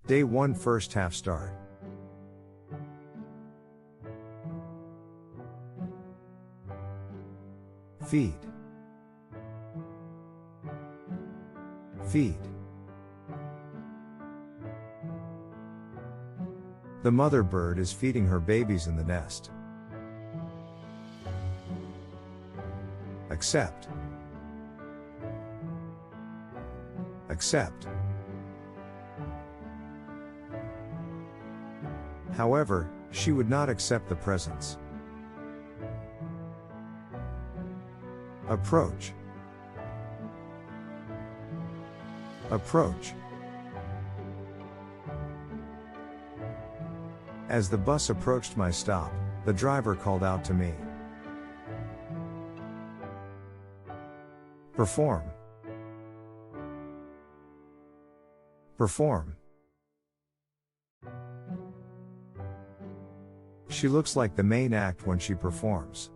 Day 1 first half start. Feed. Feed. The mother bird is feeding her babies in the nest. Accept. Accept. However, she would not accept the presents. Approach. Approach. As the bus approached my stop, the driver called out to me. Perform. Perform. She looks like the main act when she performs.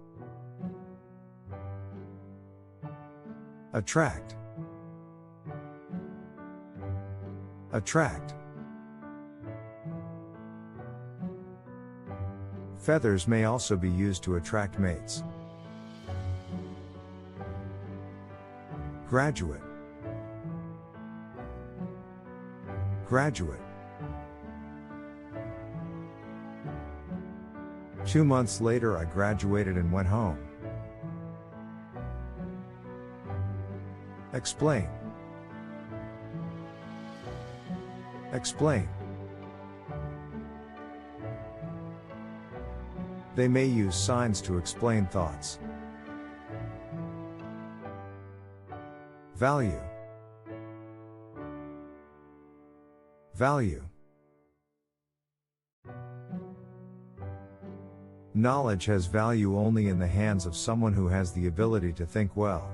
Attract. Attract. Feathers may also be used to attract mates. Graduate. Graduate. 2 months later I graduated and went home. Explain. Explain. They may use signs to explain thoughts. Value. Value. Knowledge has value only in the hands of someone who has the ability to think well.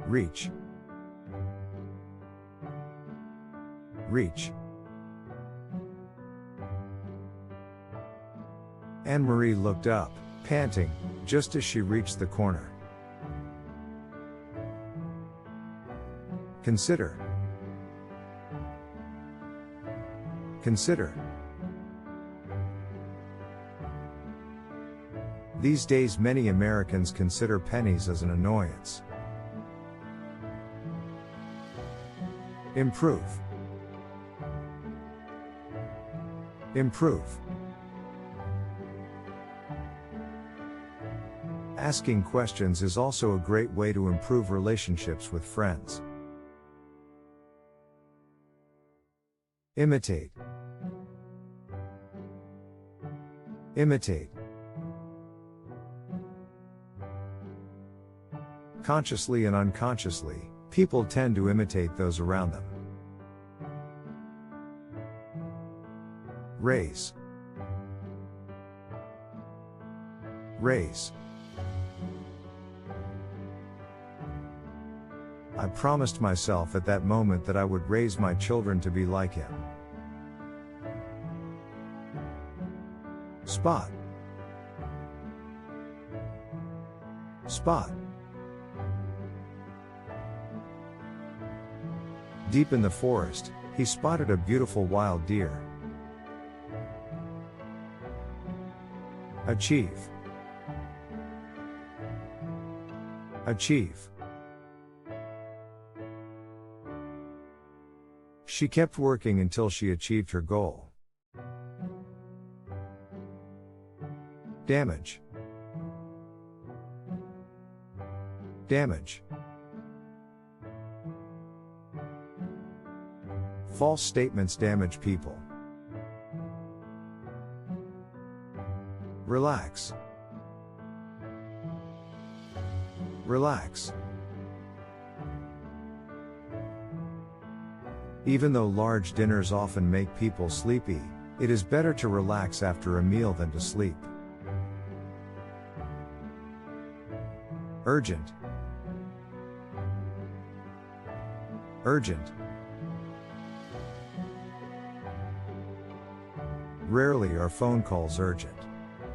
Reach. Reach. Anne-Marie looked up, panting, just as she reached the corner. Consider. Consider. These days many Americans consider pennies as an annoyance. Improve. Improve. Asking questions is also a great way to improve relationships with friends. Imitate. Imitate. Consciously and unconsciously, people tend to imitate those around them. Raise. Raise. I promised myself at that moment that I would raise my children to be like him. Spot. Spot. Deep in the forest, he spotted a beautiful wild deer. Achieve. Achieve. She kept working until she achieved her goal. Damage. Damage. False statements damage people. Relax. Relax. Even though large dinners often make people sleepy, it is better to relax after a meal than to sleep. Urgent. Urgent. Rarely are phone calls urgent.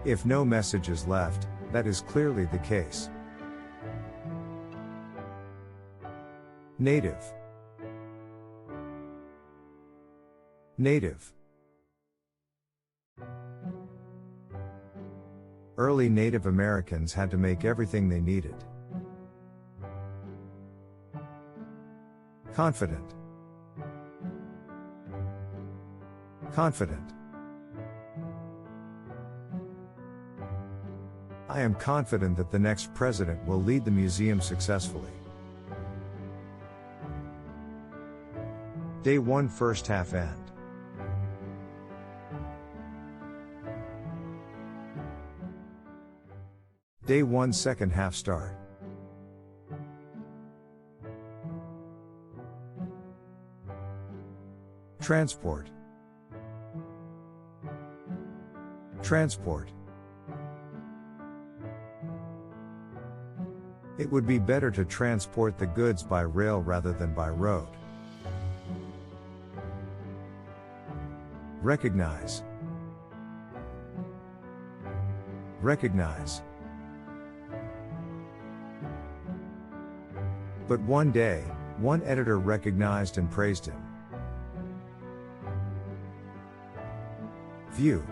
If no message is left, that is clearly the case. Native. Native. Early Native Americans had to make everything they needed. Confident. Confident. I am confident that the next president will lead the museum successfully. Day 1 first half end. Day 1 second half start. Transport. Transport. It would be better to transport the goods by rail rather than by road. Recognize. Recognize. But one day, one editor recognized and praised him. View.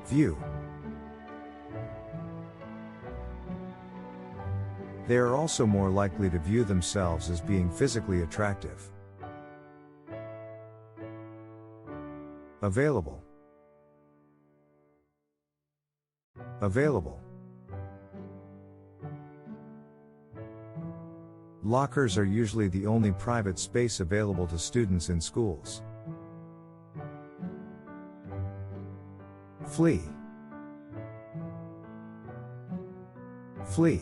View. They are also more likely to view themselves as being physically attractive. Available. Available. Lockers are usually the only private space available to students in schools. Flee. Flee.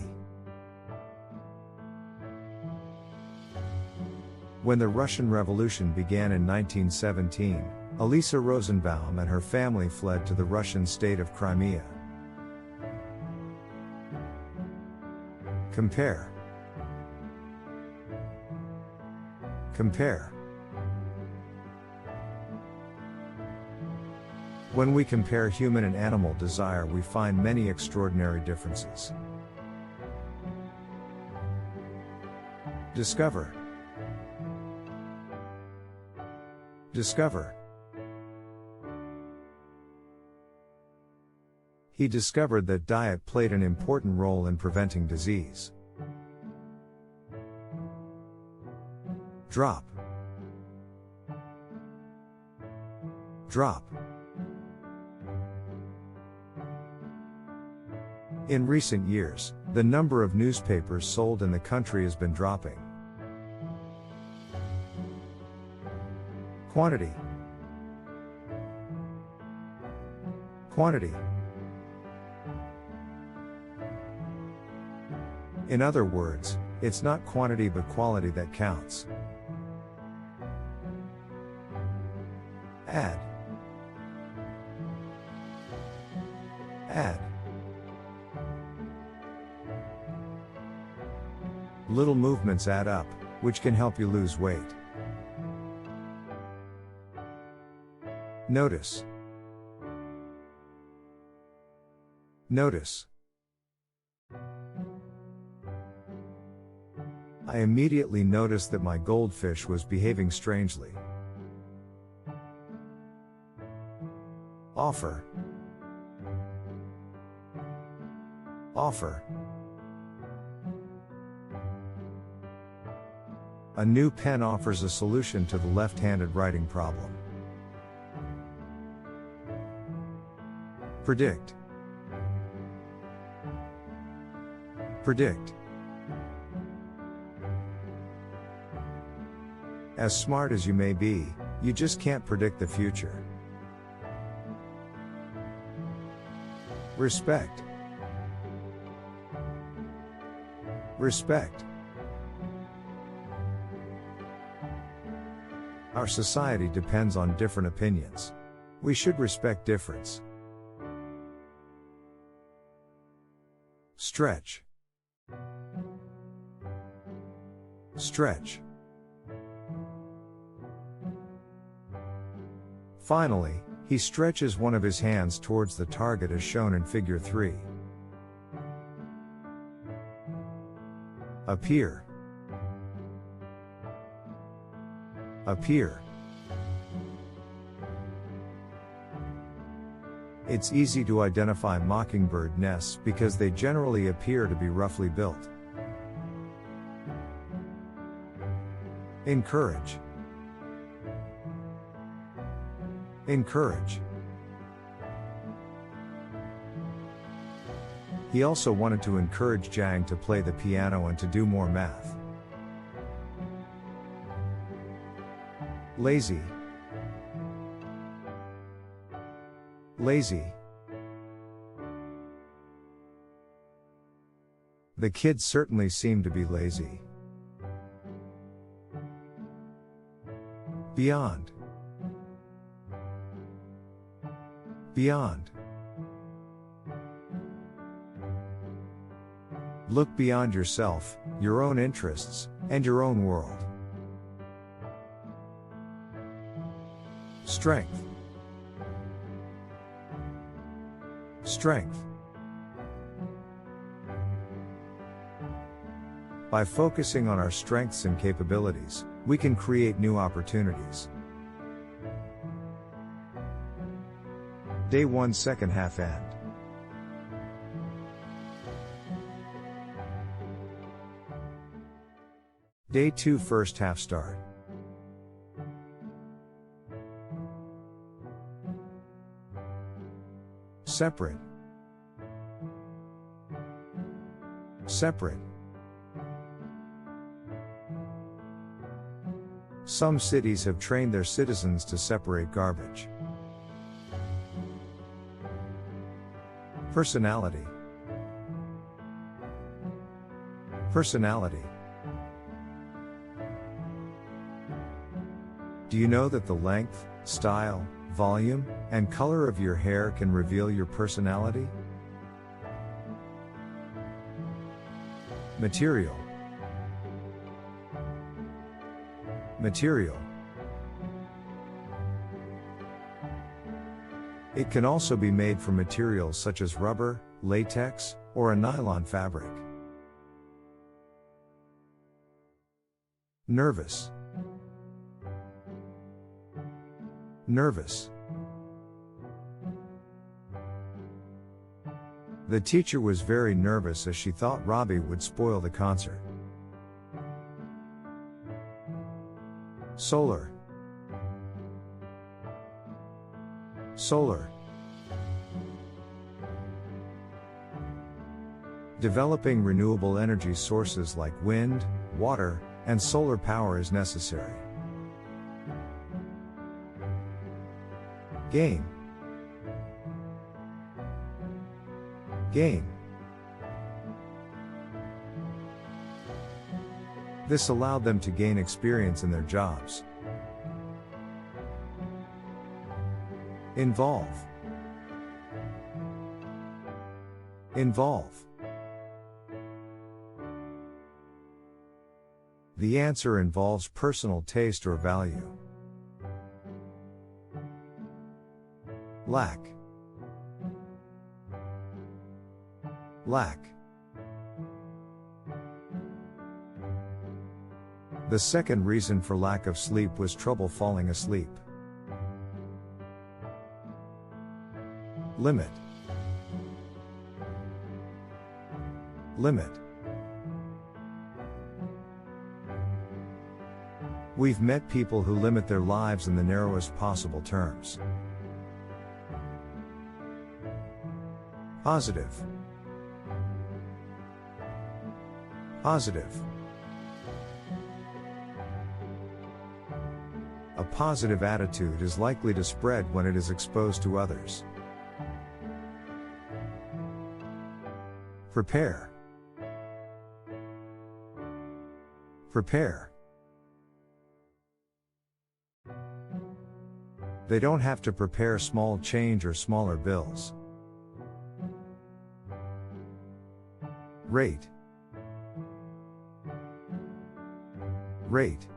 When the Russian Revolution began in 1917, Elisa Rosenbaum and her family fled to the Russian state of Crimea. Compare. Compare. When we compare human and animal desire, we find many extraordinary differences. Discover. Discover. He discovered that diet played an important role in preventing disease. Drop. Drop. In recent years, the number of newspapers sold in the country has been dropping. Quantity. Quantity. In other words, it's not quantity but quality that counts. Add. Add. Little movements add up, which can help you lose weight. Notice. Notice. I immediately noticed that my goldfish was behaving strangely. Offer. Offer. A new pen offers a solution to the left-handed writing problem. Predict. Predict. As smart as you may be, you just can't predict the future. Respect. Respect. Our society depends on different opinions. We should respect difference. Stretch. Stretch. Finally, he stretches one of his hands towards the target as shown in figure 3. Appear. Appear. It's easy to identify mockingbird nests because they generally appear to be roughly built. Encourage. Encourage. He also wanted to encourage Jiang to play the piano and to do more math. Lazy. Lazy. The kids certainly seem to be lazy. Beyond. Beyond. Look beyond yourself, your own interests, and your own world. Strength. Strength. By focusing on our strengths and capabilities, we can create new opportunities. Day 1 second half end. Day 2 first half start. Separate. Separate. Some cities have trained their citizens to separate garbage. Personality. Personality. Do you know that the length, style, volume, and color of your hair can reveal your personality? Material. Material. It can also be made from materials such as rubber, latex, or a nylon fabric. Nervous. Nervous. The teacher was very nervous as she thought Robbie would spoil the concert. Solar. Solar. Developing renewable energy sources like wind, water, and solar power is necessary. Gain. Gain. This allowed them to gain experience in their jobs. Involve. Involve. The answer involves personal taste or value. Lack. Lack. The second reason for lack of sleep was trouble falling asleep. Limit. Limit. We've met people who limit their lives in the narrowest possible terms. Positive. Positive. A positive attitude is likely to spread when it is exposed to others. Prepare. Prepare. They don't have to prepare small change or smaller bills. Rate. Rate.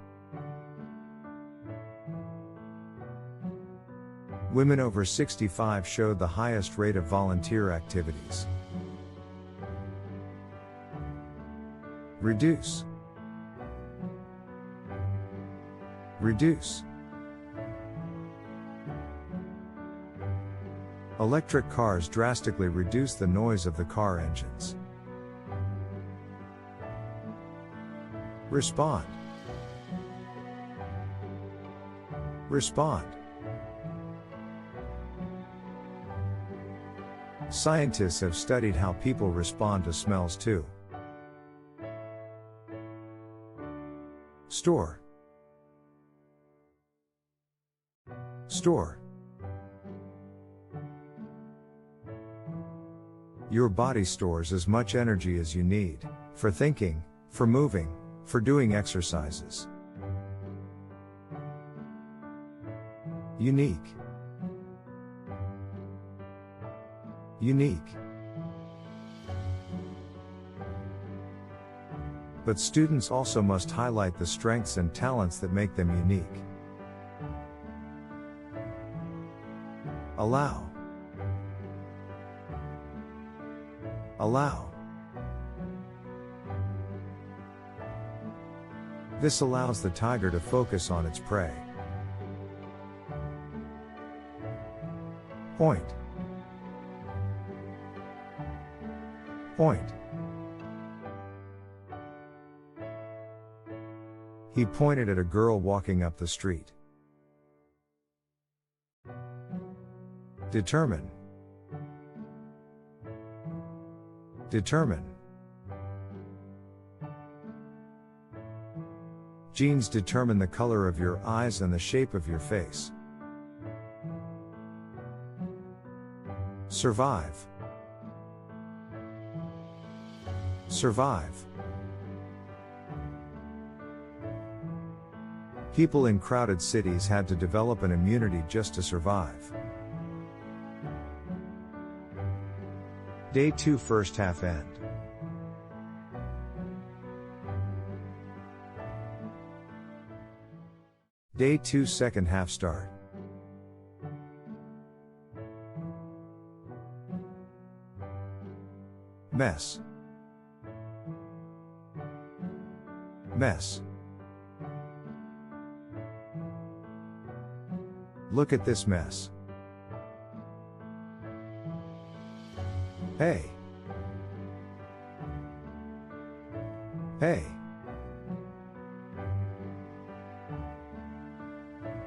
Women over 65 showed the highest rate of volunteer activities. Reduce. Reduce. Electric cars drastically reduce the noise of the car engines. Respond. Respond. Scientists have studied how people respond to smells too. Store. Store. Your body stores as much energy as you need, for thinking, for moving, for doing exercises. Unique. Unique. But students also must highlight the strengths and talents that make them unique. Allow. Allow. This allows the tiger to focus on its prey. Point. Point. He pointed at a girl walking up the street. Determine. Determine. Genes determine the color of your eyes and the shape of your face. Survive. Survive. People in crowded cities had to develop an immunity just to survive. Day 2 first half end. Day 2 second half start. Mess. Mess. Look at this mess. Hey. Hey.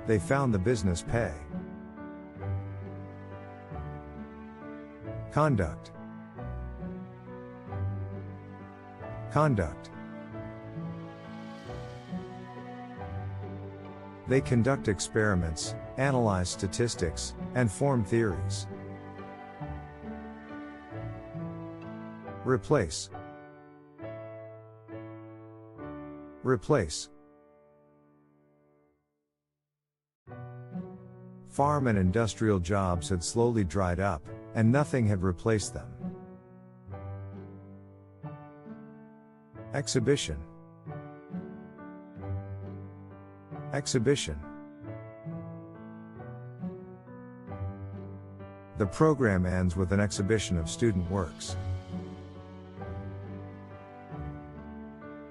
They found the business pay. Conduct. Conduct. They conduct experiments, analyze statistics, and form theories. Replace. Replace. Farm and industrial jobs had slowly dried up, and nothing had replaced them. Exhibition. Exhibition. The program ends with an exhibition of student works.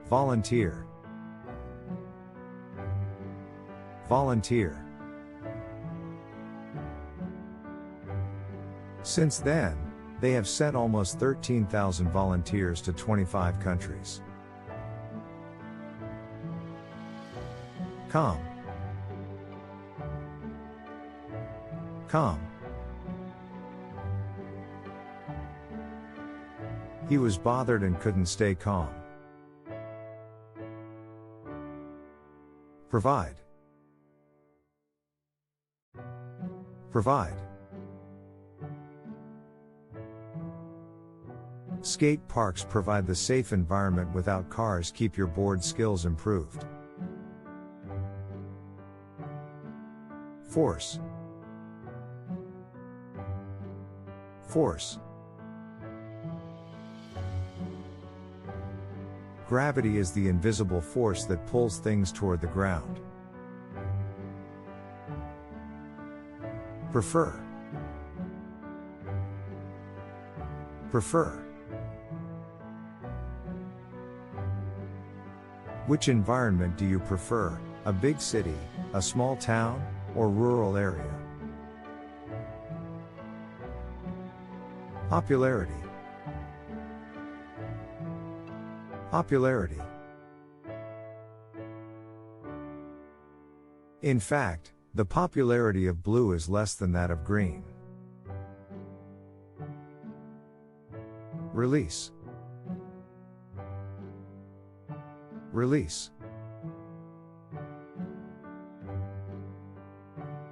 Volunteer. Volunteer. Since then, they have sent almost 13,000 volunteers to 25 countries. Calm. Calm. He was bothered and couldn't stay calm. Provide. Provide. Skate parks provide the safe environment without cars. Keep your board skills improved. Force. Force. Gravity is the invisible force that pulls things toward the ground. Prefer. Prefer. Which environment do you prefer, a big city, a small town, or rural area. Popularity. Popularity. In fact, the popularity of blue is less than that of green. Release. Release.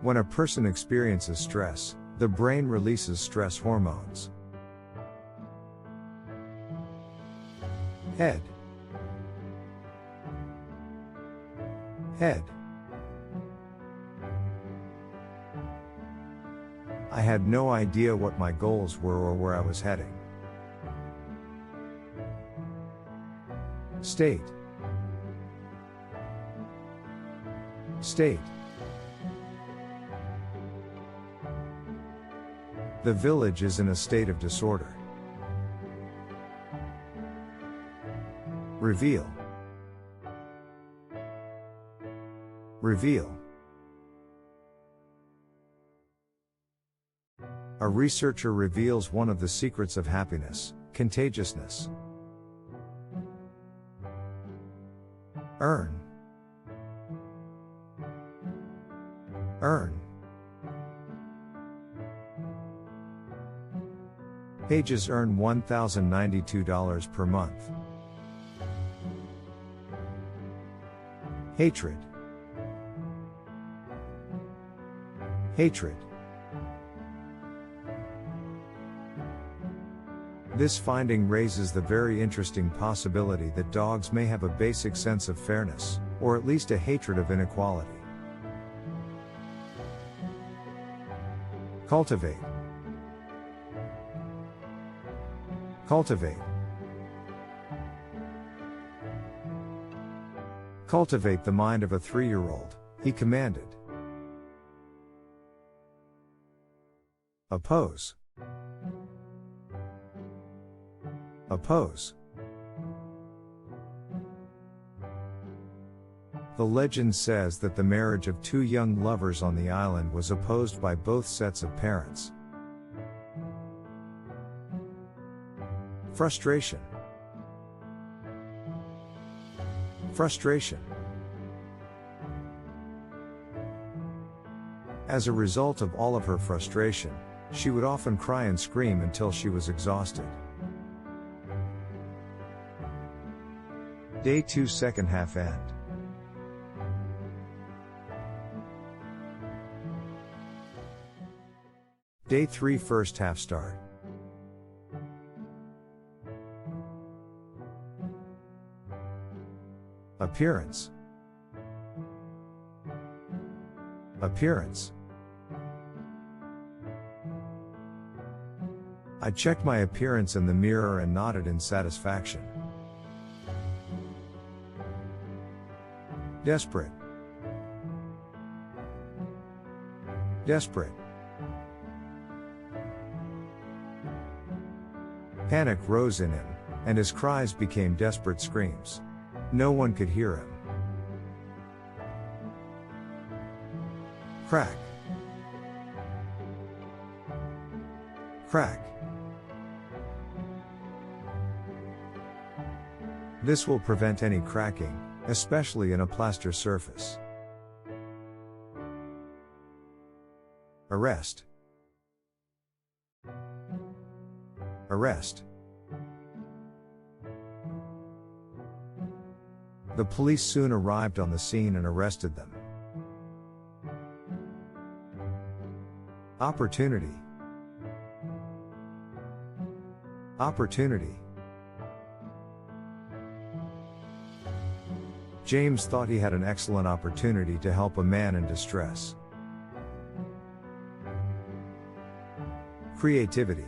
When a person experiences stress, the brain releases stress hormones. Head. Head. I had no idea what my goals were or where I was heading. State. State. The village is in a state of disorder. Reveal. Reveal. A researcher reveals one of the secrets of happiness: contagiousness. Earn. Earn. Pages earn $1,092 per month. Hatred. Hatred. This finding raises the very interesting possibility that dogs may have a basic sense of fairness, or at least a hatred of inequality. Cultivate. Cultivate. Cultivate the mind of a 3-year-old, he commanded. Oppose. Oppose. The legend says that the marriage of 2 young lovers on the island was opposed by both sets of parents. Frustration. Frustration. As a result of all of her frustration, she would often cry and scream until she was exhausted. Day 2 second half end. Day 3 first half start. Appearance. Appearance. I checked my appearance in the mirror and nodded in satisfaction. Desperate. Desperate. Panic rose in him, and his cries became desperate screams. No one could hear him. Crack. Crack. This will prevent any cracking, especially in a plaster surface. Arrest. Arrest. The police soon arrived on the scene and arrested them. Opportunity. Opportunity. James thought he had an excellent opportunity to help a man in distress. Creativity.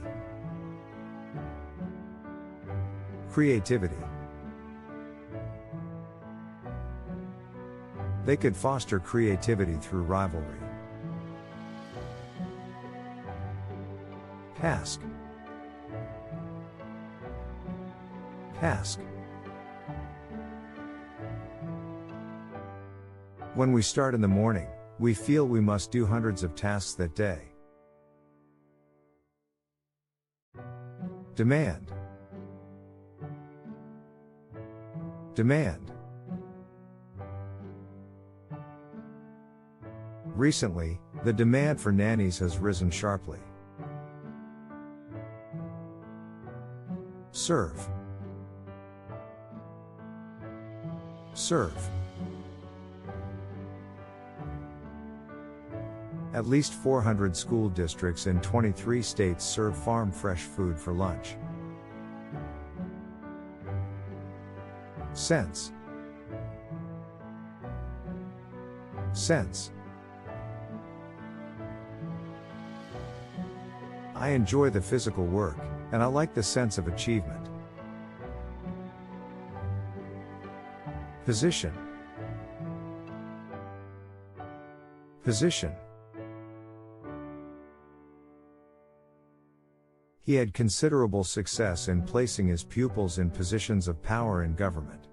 Creativity. They could foster creativity through rivalry. Task. Task. When we start in the morning, we feel we must do hundreds of tasks that day. Demand. Demand. Recently, the demand for nannies has risen sharply. Serve. Serve. At least 400 school districts in 23 states serve farm fresh food for lunch. Sense. Sense. I enjoy the physical work, and I like the sense of achievement. Position. Position. He had considerable success in placing his pupils in positions of power in government.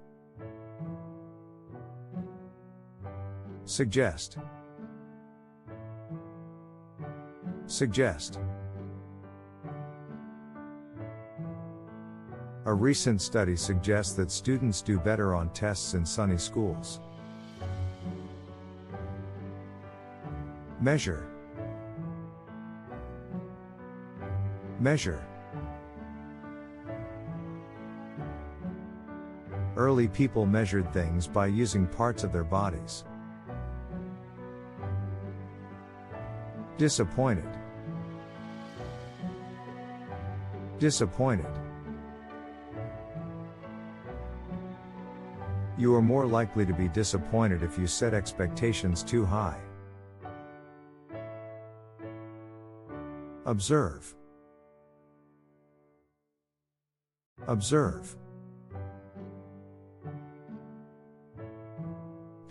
Suggest. Suggest. A recent study suggests that students do better on tests in sunny schools. Measure. Measure. Early people measured things by using parts of their bodies. Disappointed. Disappointed. You are more likely to be disappointed if you set expectations too high. Observe. Observe.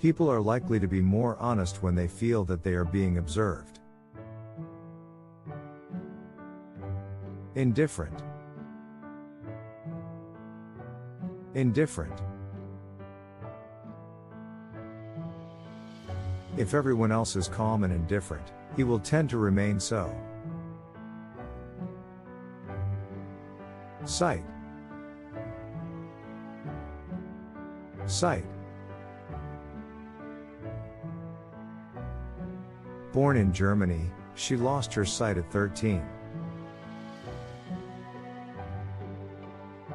People are likely to be more honest when they feel that they are being observed. Indifferent. Indifferent. If everyone else is calm and indifferent, he will tend to remain so. Sight. Sight. Born in Germany, she lost her sight at 13.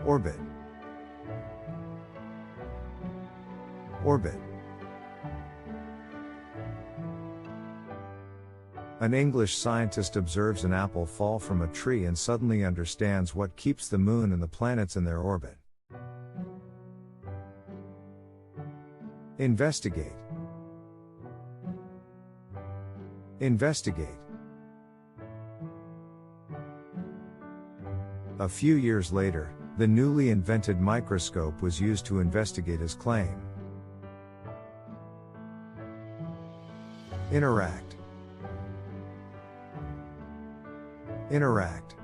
Orbit. Orbit. An English scientist observes an apple fall from a tree and suddenly understands what keeps the moon and the planets in their orbit. Investigate. Investigate. A few years later, the newly invented microscope was used to investigate his claim. Interact. Interact.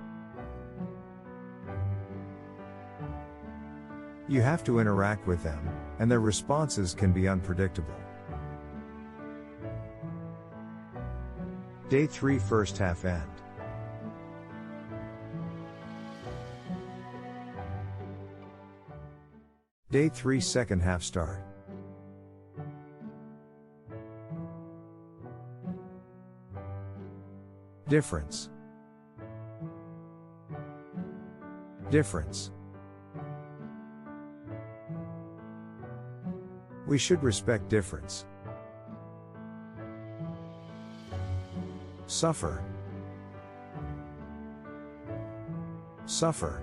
You have to interact with them, and their responses can be unpredictable. Day 3 first half end. Day 3 second half start. Difference. Difference. We should respect difference. Suffer. Suffer.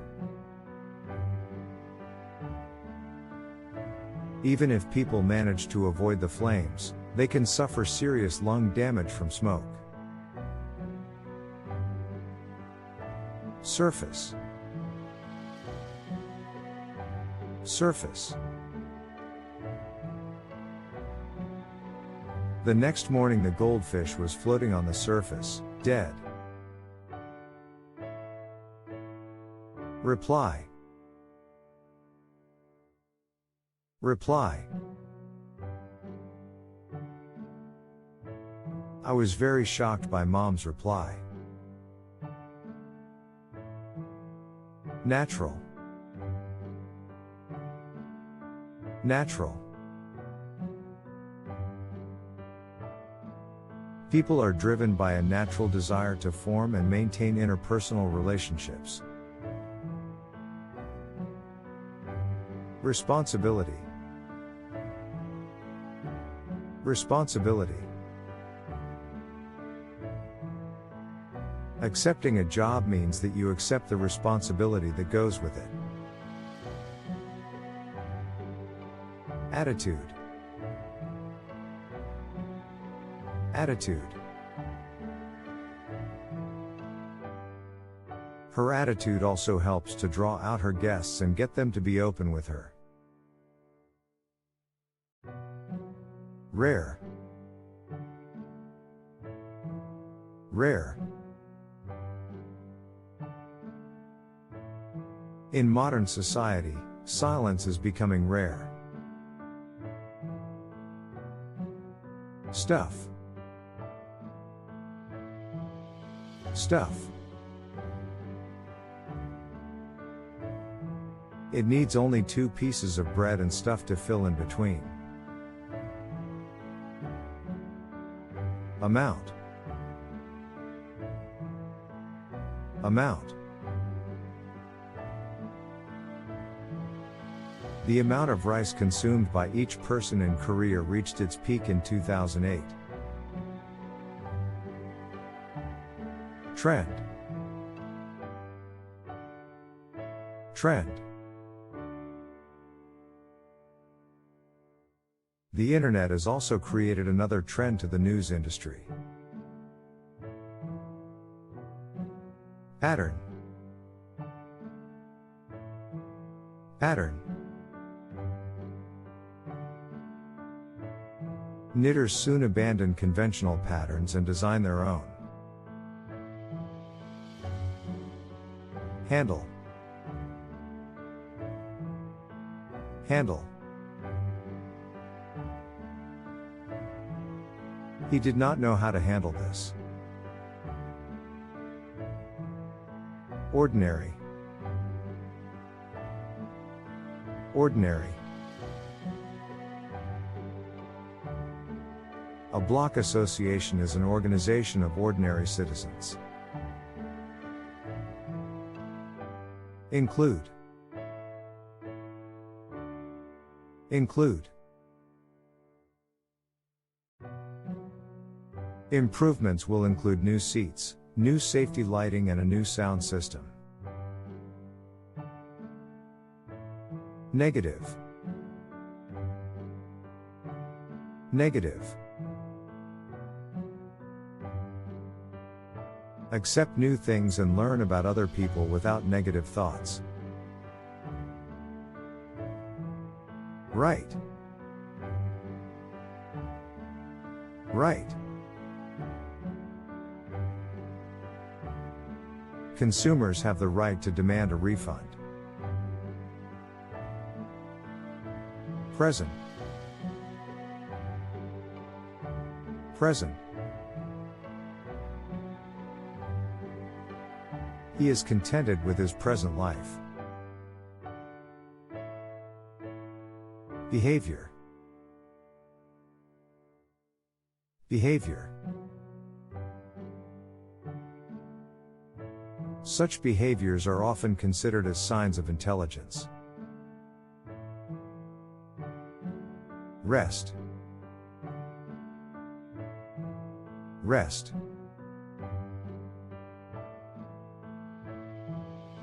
Even if people manage to avoid the flames, they can suffer serious lung damage from smoke. Surface. Surface. The next morning the goldfish was floating on the surface, dead. Reply. Reply. I was very shocked by Mom's reply. Natural. Natural. People are driven by a natural desire to form and maintain interpersonal relationships. Responsibility. Responsibility. Accepting a job means that you accept the responsibility that goes with it. Attitude. Attitude. Her attitude also helps to draw out her guests and get them to be open with her. Rare. Rare. In modern society, silence is becoming rare. Stuff. Stuff. It needs only 2 pieces of bread and stuff to fill in between. Amount. Amount. The amount of rice consumed by each person in Korea reached its peak in 2008. Trend. Trend. The internet has also created another trend to the news industry. Pattern. Pattern. Knitters soon abandon conventional patterns and design their own. Handle. Handle. He did not know how to handle this. Ordinary. Ordinary. A block association is an organization of ordinary citizens. Include. Include. Improvements will include new seats, new safety lighting and a new sound system. Negative. Negative. Accept new things and learn about other people without negative thoughts. Right. Right. Consumers have the right to demand a refund. Present. Present. He is contented with his present life. Behavior. Behavior. Such behaviors are often considered as signs of intelligence. Rest. Rest.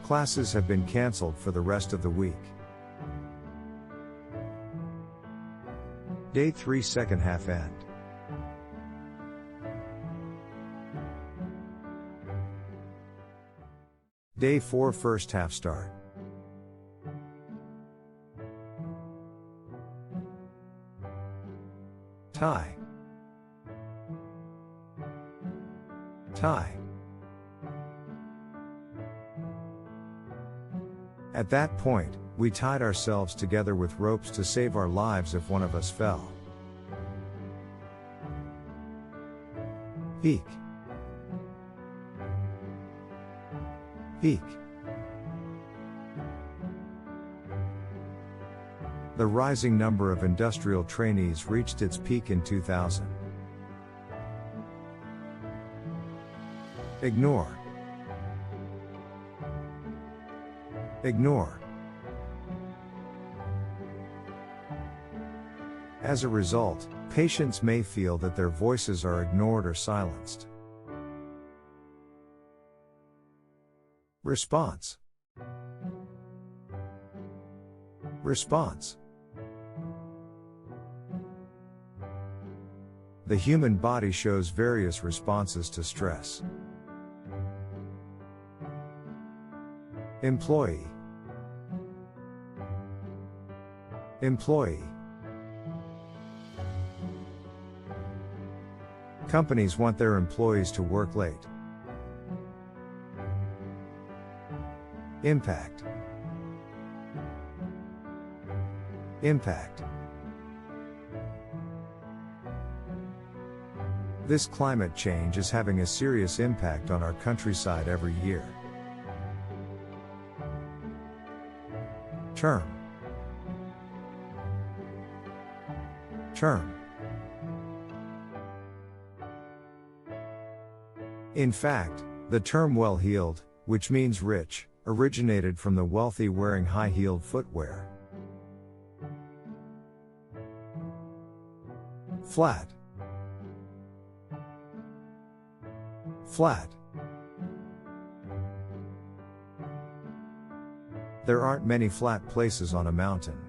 Classes have been cancelled for the rest of the week. Day 3 second half end. Day 4 first half start. Tie. Tie. At that point, we tied ourselves together with ropes to save our lives if one of us fell. Peak. Peak. The rising number of industrial trainees reached its peak in 2000. Ignore. Ignore. As a result, patients may feel that their voices are ignored or silenced. Response. Response. The human body shows various responses to stress. Employee. Employee. Companies want their employees to work late. Impact. Impact. This climate change is having a serious impact on our countryside every year. Term. Term. In fact, the term well-heeled, which means rich, originated from the wealthy wearing high-heeled footwear. Flat. Flat. There aren't many flat places on a mountain.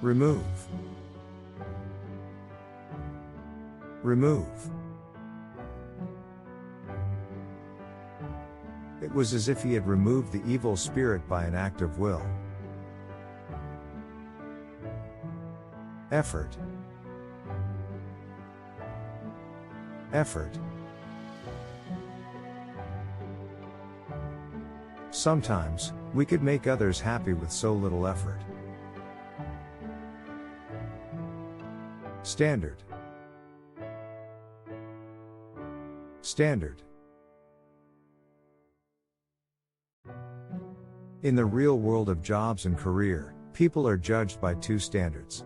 Remove. Remove. It was as if he had removed the evil spirit by an act of will. Effort. Effort. Sometimes, we could make others happy with so little effort. Standard. Standard. In the real world of jobs and career, people are judged by two standards.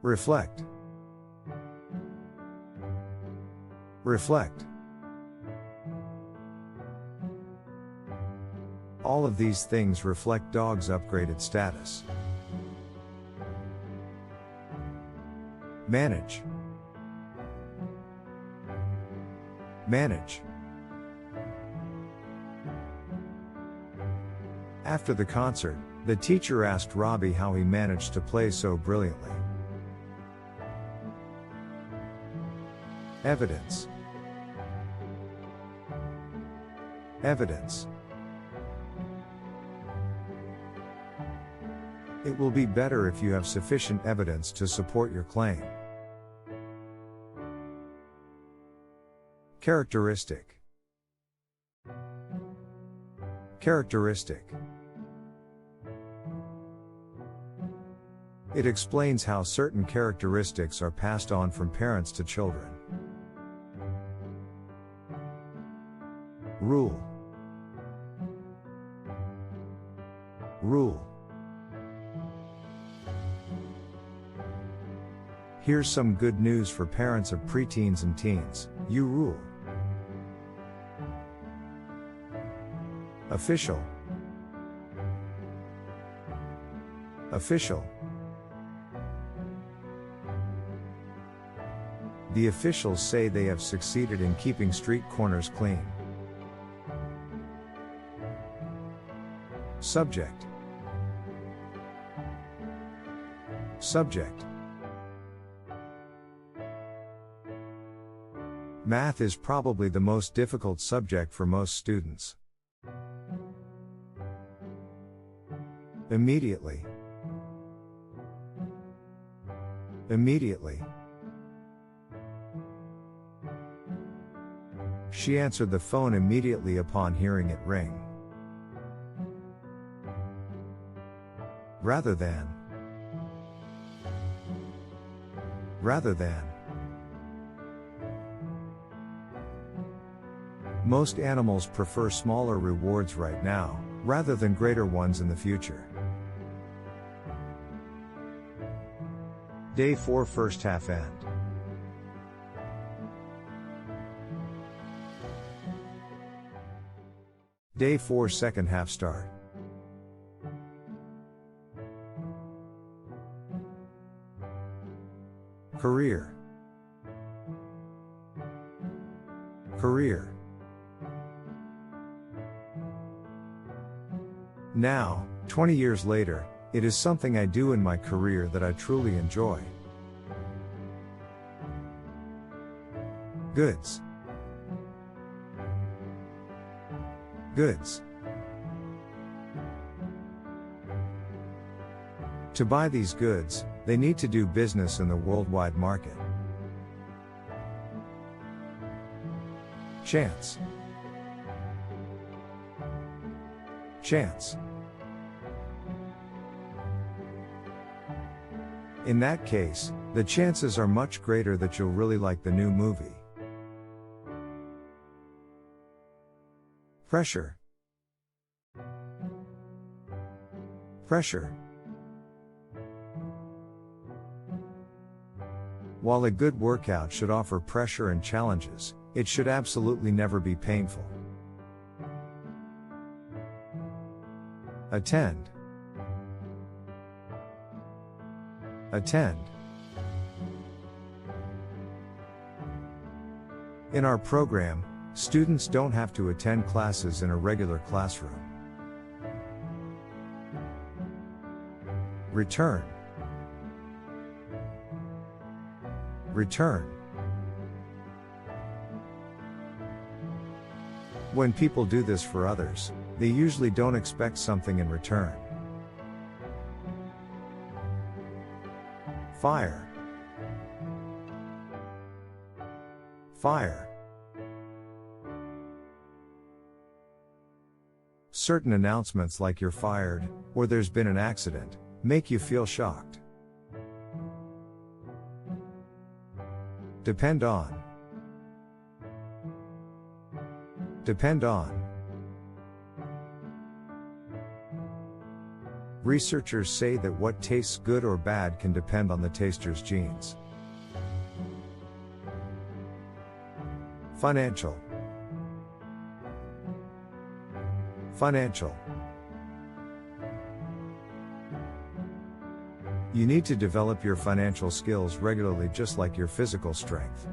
Reflect. Reflect. All of these things reflect dogs' upgraded status. Manage. Manage. After the concert, the teacher asked Robbie how he managed to play so brilliantly. Evidence. Evidence. It will be better if you have sufficient evidence to support your claim. Characteristic. Characteristic. It explains how certain characteristics are passed on from parents to children. Rule. Rule. Here's some good news for parents of preteens and teens: you rule. Official. Official. The officials say they have succeeded in keeping street corners clean. Subject. Subject. Math is probably the most difficult subject for most students. Immediately. Immediately. She answered the phone immediately upon hearing it ring. Rather than. rather than. Most animals prefer smaller rewards right now, rather than greater ones in the future. Day 4 first half end. Day 4 second half start. Career. Career. Now, 20 years later, it is something I do in my career that I truly enjoy. Goods. Goods. To buy these goods, they need to do business in the worldwide market. Chance. Chance. In that case, the chances are much greater that you'll really like the new movie. Pressure. Pressure. While a good workout should offer pressure and challenges, it should absolutely never be painful. Attend. Attend. In our program, students don't have to attend classes in a regular classroom. Return. Return. When people do this for others, they usually don't expect something in return. Fire. Fire. Certain announcements like you're fired, or there's been an accident, make you feel shocked. Depend on. Depend on. Researchers say that what tastes good or bad can depend on the taster's genes. Financial. Financial. You need to develop your financial skills regularly, just like your physical strength.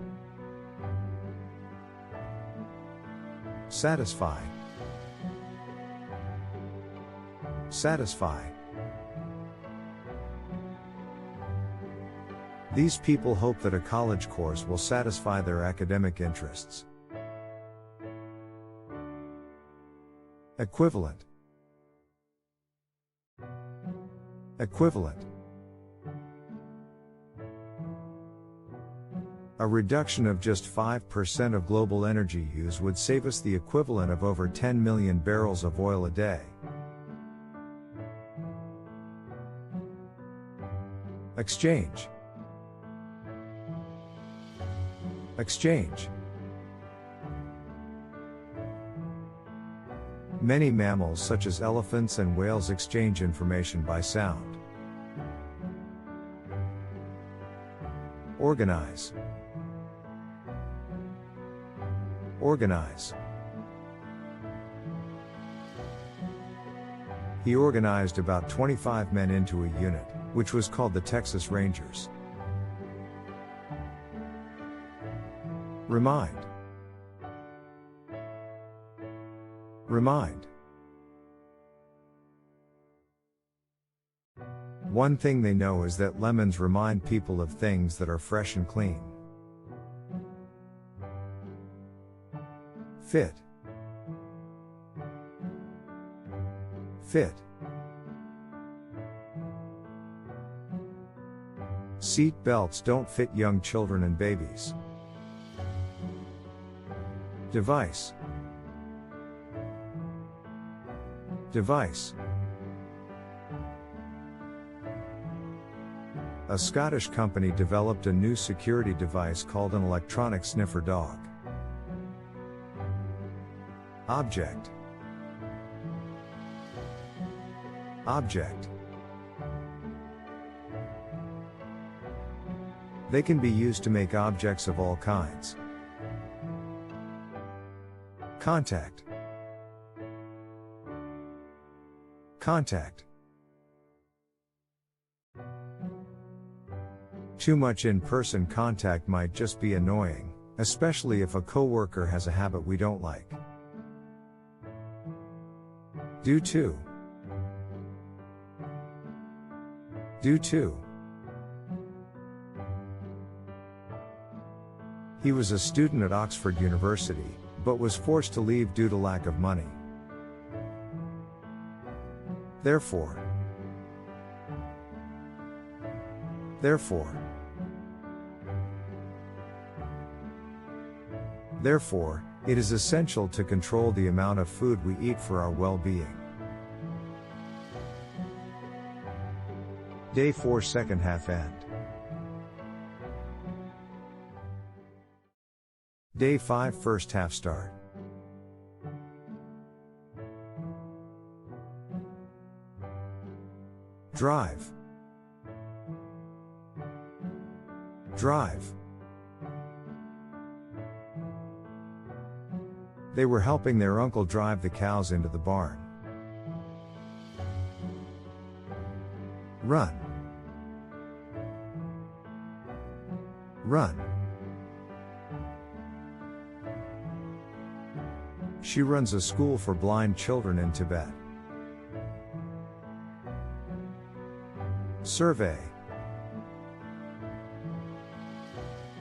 Satisfy. Satisfy. These people hope that a college course will satisfy their academic interests. Equivalent. Equivalent. A reduction of just 5% of global energy use would save us the equivalent of over 10 million barrels of oil a day. Exchange. Exchange. Many mammals such as elephants and whales exchange information by sound. Organize. Organize. He organized about 25 men into a unit, which was called the Texas Rangers. Remind. Remind. One thing they know is that lemons remind people of things that are fresh and clean. Fit. Fit. Seat belts don't fit young children and babies. Device. Device. a Scottish company developed a new security device called an electronic sniffer dog. Object. Object. They can be used to make objects of all kinds. Contact. Contact. Too much in-person contact might just be annoying, especially if a coworker has a habit we don't like. Due to. Due to. He was a student at Oxford University, but was forced to leave due to lack of money. Therefore. Therefore. Therefore, it is essential to control the amount of food we eat for our well-being. Day 4 second half end. Day 5 first half start. Drive. Drive. They were helping their uncle drive the cows into the barn. Run. Run. She runs a school for blind children in Tibet. Survey.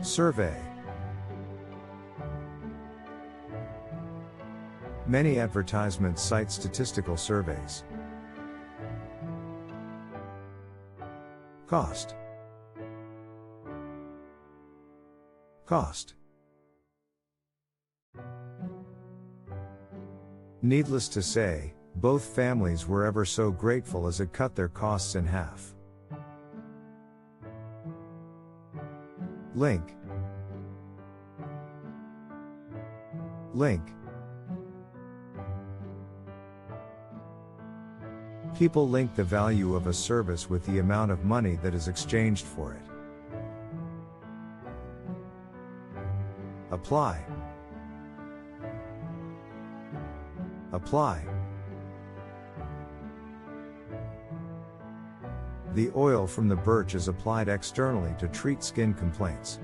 Survey. Many advertisements cite statistical surveys. Cost. Cost. Needless to say, both families were ever so grateful as it cut their costs in half. Link. Link. People link the value of a service with the amount of money that is exchanged for it. Apply. Apply. The oil from the birch is applied externally to treat skin complaints.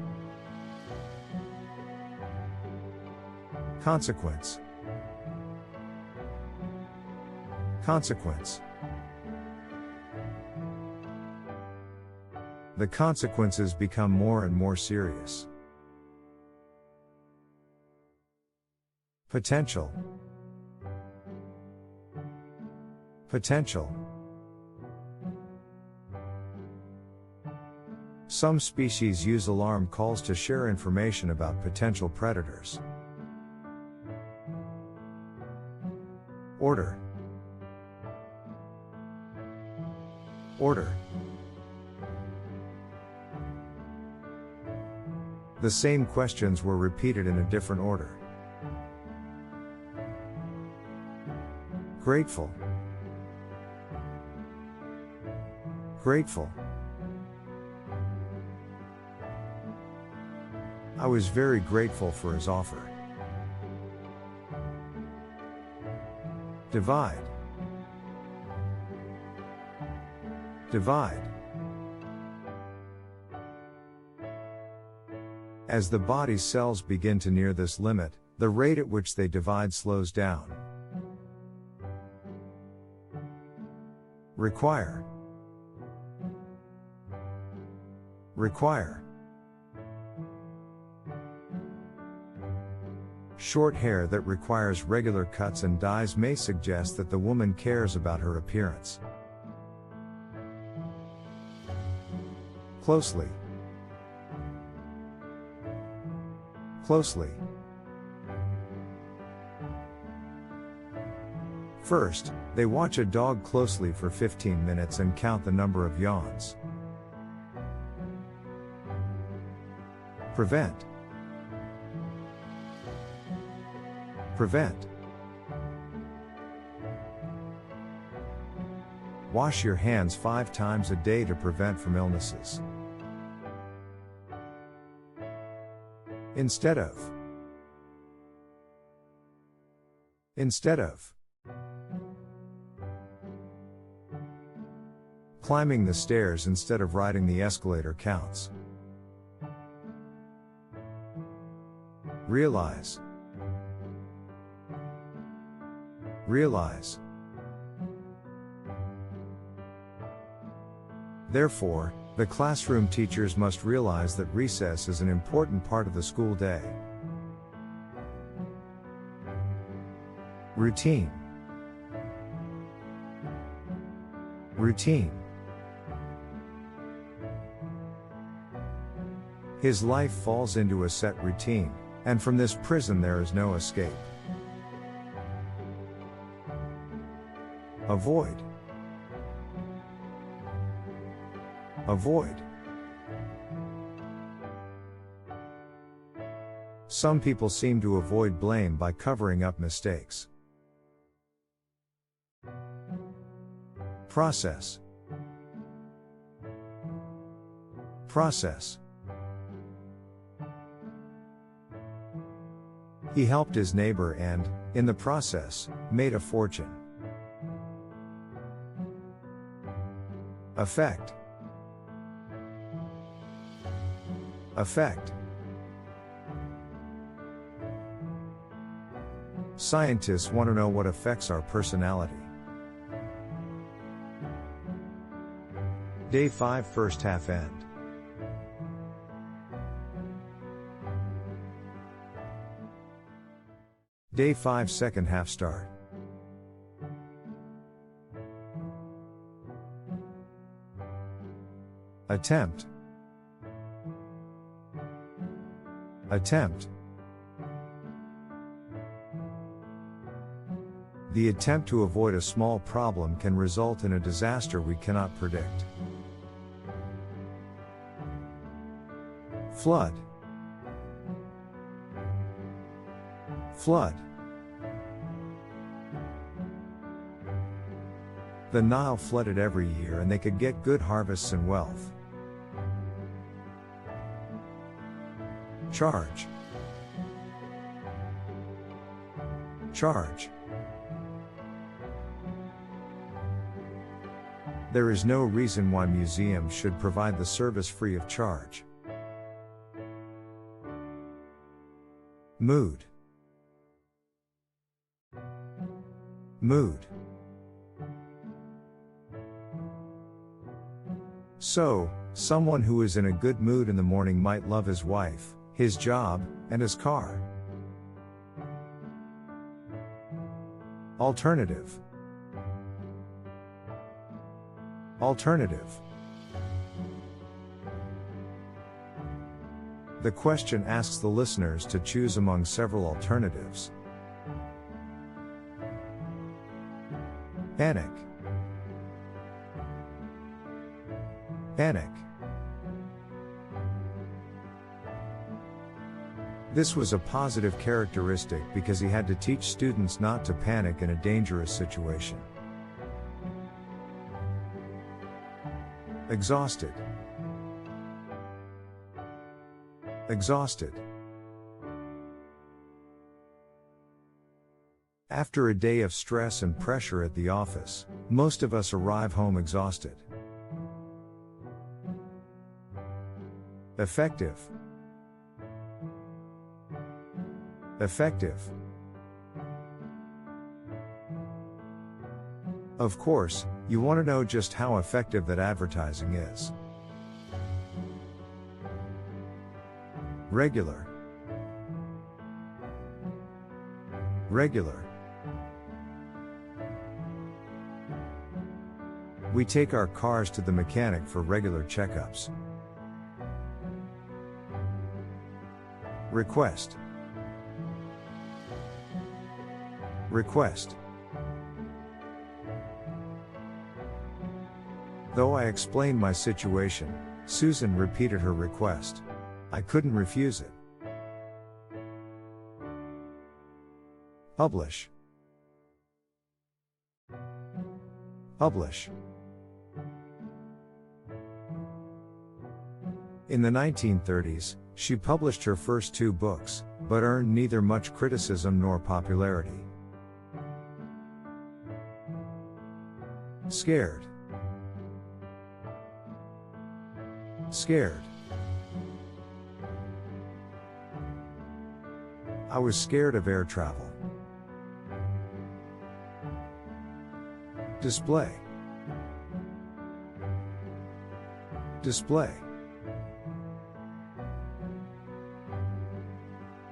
Consequence. Consequence. The consequences become more and more serious. Potential. Potential. Some species use alarm calls to share information about potential predators. Order. Order. The same questions were repeated in a different order. Grateful. Grateful. I was very grateful for his offer. Divide. Divide. As the body's cells begin to near this limit, the rate at which they divide slows down. Require. Require. Short hair that requires regular cuts and dyes may suggest that the woman cares about her appearance. Closely. Closely. First, they watch a dog closely for 15 minutes and count the number of yawns. Prevent. Prevent. Wash your hands 5 times a day to prevent from illnesses. Instead of. Instead of. Climbing the stairs instead of riding the escalator counts. Realize. Realize. Therefore, the classroom teachers must realize that recess is an important part of the school day. Routine. Routine. His life falls into a set routine, and from this prison there is no escape. Avoid. Avoid. Some people seem to avoid blame by covering up mistakes. Process. Process. He helped his neighbor and, in the process, made a fortune. Effect. Effect. Scientists want to know what affects our personality. Day 5 first half end. Day 5 second half start. Attempt. Attempt. The attempt to avoid a small problem can result in a disaster we cannot predict. Flood. Flood. The Nile flooded every year and they could get good harvests and wealth. Charge. Charge. There is no reason why museums should provide the service free of charge. Mood. Mood. So, someone who is in a good mood in the morning might love his wife, his job, and his car. Alternative. Alternative. The question asks the listeners to choose among several alternatives. Panic. Panic. This was a positive characteristic because he had to teach students not to panic in a dangerous situation. Exhausted. Exhausted. After a day of stress and pressure at the office, most of us arrive home exhausted. Effective. Effective. Of course, you want to know just how effective that advertising is. Regular. Regular. We take our cars to the mechanic for regular checkups. Request. Request. Though I explained my situation, Susan repeated her request. I couldn't refuse it. Publish. Publish. In the 1930s, she published her first 2 books, but earned neither much criticism nor popularity. Scared. Scared. I was scared of air travel. Display. Display.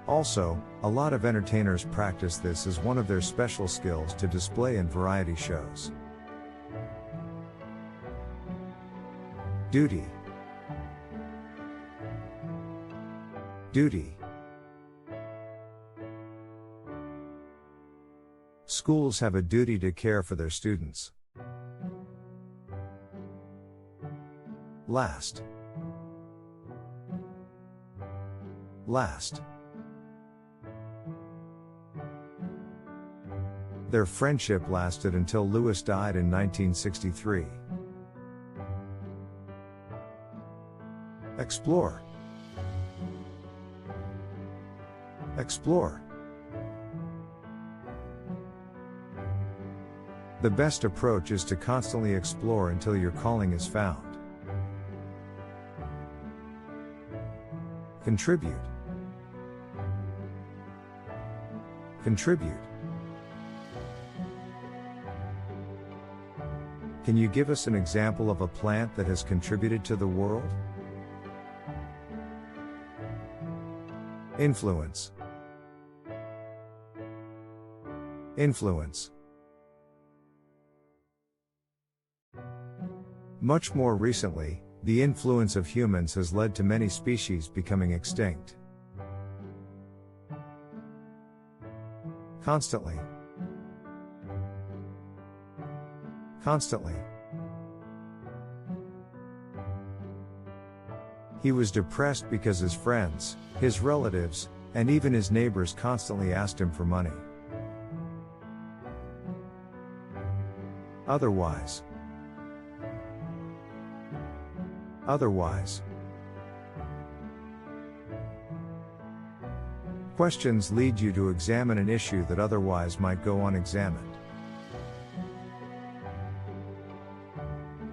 Also, a lot of entertainers practice this as one of their special skills to display in variety shows. Duty. Duty. Schools have a duty to care for their students. Last. Last. Their friendship lasted until Lewis died in 1963. Explore. Explore. The best approach is to constantly explore until your calling is found. Contribute. Contribute. Can you give us an example of a plant that has contributed to the world? Influence. Influence. Much more recently, the influence of humans has led to many species becoming extinct. Constantly. Constantly. He was depressed because his friends, his relatives, and even his neighbors constantly asked him for money. Otherwise. Otherwise. Questions lead you to examine an issue that otherwise might go unexamined.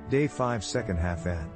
Day 5 second half end.